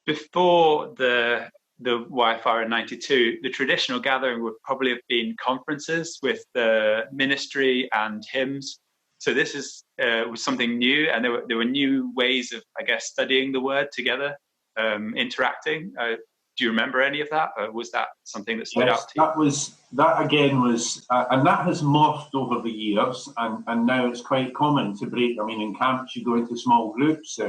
before the YFR in '92, the traditional gathering would probably have been conferences with the ministry and hymns. So this was something new, and there were new ways of, I guess, studying the word together, interacting. Do you remember any of that? Or was that something that stood out to you? That again was, and that has morphed over the years, and now it's quite common to break. I mean, in camps you go into small groups.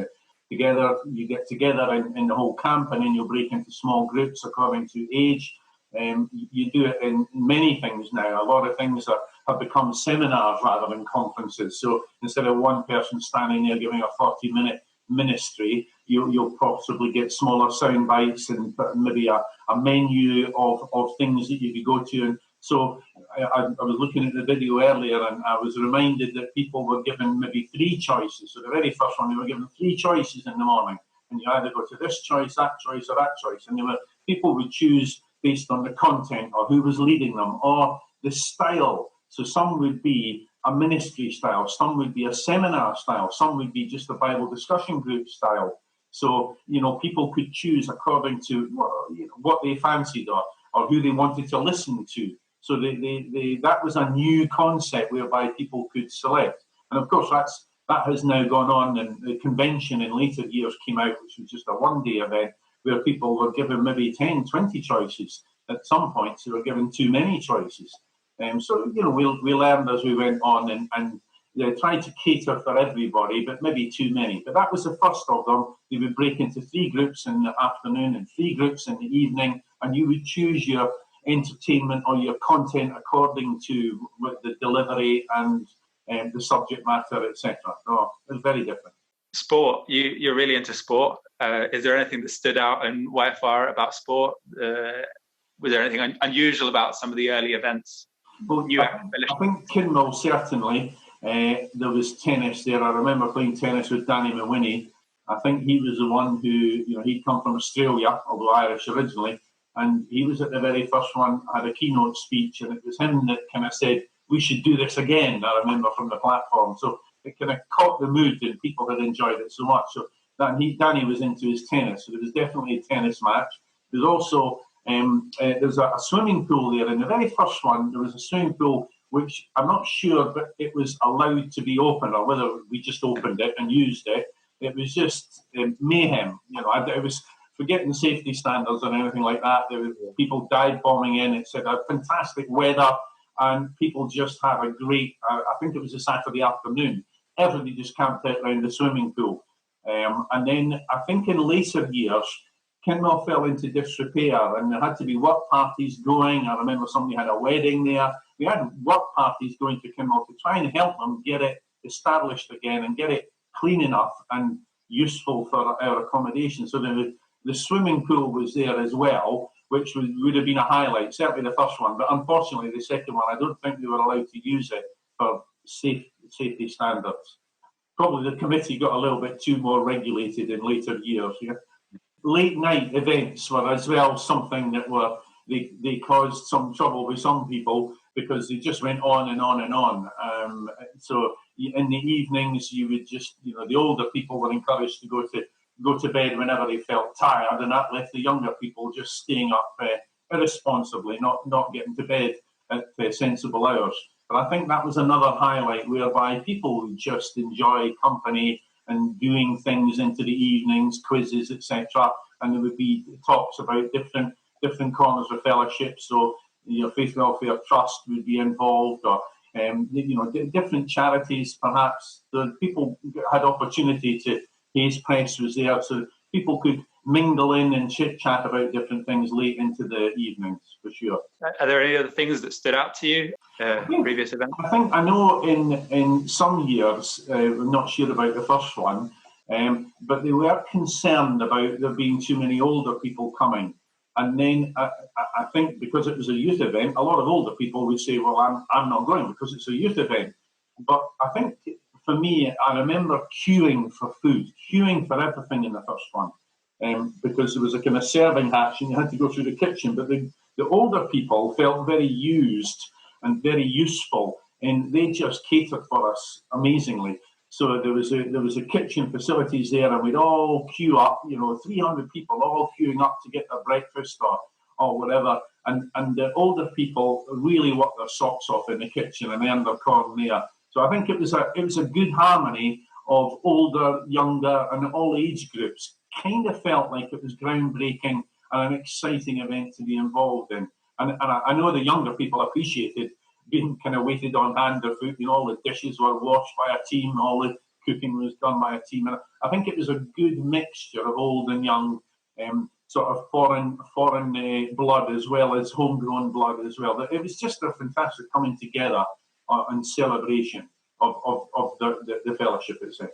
Together, you get together in the whole camp, and then you'll break into small groups according to age. You do it in many things now. A lot of things have become seminars rather than conferences. So instead of one person standing there giving a 40-minute ministry, you'll possibly get smaller sound bites and maybe a menu of things that you could go to. And so I was looking at the video earlier, and I was reminded that people were given maybe 3 choices. So the very first one, they were given 3 choices in the morning, and you either go to this choice, that choice, or that choice. And people would choose based on the content or who was leading them or the style. So some would be a ministry style, some would be a seminar style, some would be just a Bible discussion group style. So, people could choose according to what they fancied or who they wanted to listen to. So that was a new concept whereby people could select. And of course, that has now gone on, and the convention in later years came out, which was just a one-day event where people were given maybe 10, 20 choices. At some points, they were given too many choices. So, we learned as we went on and tried to cater for everybody, but maybe too many. But that was the first of them. They would break into 3 groups in the afternoon and 3 groups in the evening, and you would choose your entertainment or your content according to the delivery and the subject matter, etc. No, it was very different. Sport, you're really into sport. Is there anything that stood out in YFR about sport? Was there anything unusual about some of the early events? Well, I think Kinmel, certainly. There was tennis there. I remember playing tennis with Danny McWhinney. I think he was the one who, he'd come from Australia, although Irish originally, and he was at the very first one, had a keynote speech, and it was him that kind of said, we should do this again, I remember, from the platform. So it kind of caught the mood, and people had enjoyed it so much. So Danny was into his tennis, so there was definitely a tennis match. There was also there was a swimming pool there. In the very first one, there was a swimming pool, which I'm not sure, but it was allowed to be open, or whether we just opened it and used it. It was just mayhem. It was forgetting safety standards and anything like that. There were people dive bombing in. It said fantastic weather, and people just had a great. I think it was a Saturday afternoon. Everybody just camped out around the swimming pool, and then I think in later years, Kinmel fell into disrepair, and there had to be work parties going. I remember somebody had a wedding there. We had work parties going to Kinmel to try and help them get it established again and get it clean enough and useful for our accommodation. So the swimming pool was there as well, which would have been a highlight, certainly the first one. But unfortunately, the second one, I don't think they were allowed to use it for safety standards. Probably the committee got a little bit too more regulated in later years. Yeah? Late night events were as well something that they caused some trouble with some people because they just went on and on and on. So in the evenings, you would just, the older people were encouraged to go to bed whenever they felt tired, and that left the younger people just staying up irresponsibly, not getting to bed at sensible hours. But I think that was another highlight whereby people would just enjoy company and doing things into the evenings, quizzes, etc. And there would be talks about different corners of fellowship. So, Faith Welfare Trust would be involved, or different charities. Perhaps the people had opportunity to. Hayes Press was there, so people could mingle in and chit chat about different things late into the evenings, for sure. Are there any other things that stood out to you? Previous events? I know in some years, I'm not sure about the first one, but they were concerned about there being too many older people coming. And then I think because it was a youth event, a lot of older people would say, well, I'm not going because it's a youth event. But I think for me, I remember queuing for food, queuing for everything in the first one, because there was a kind of serving hatch and you had to go through the kitchen. But the older people felt very used and very useful, and they just catered for us amazingly. So there was a kitchen facilities there, and we'd all queue up, 300 people all queuing up to get their breakfast or whatever. And the older people really worked their socks off in the kitchen and earned their corn there. So I think it was a good harmony of older, younger, and all age groups. Kind of felt like it was groundbreaking and an exciting event to be involved in. And I know the younger people appreciated being kind of waited on hand or foot. All the dishes were washed by a team, all the cooking was done by a team. And I think it was a good mixture of old and young, sort of foreign blood as well as homegrown blood as well. It was just a fantastic coming together and celebration of the fellowship, etc.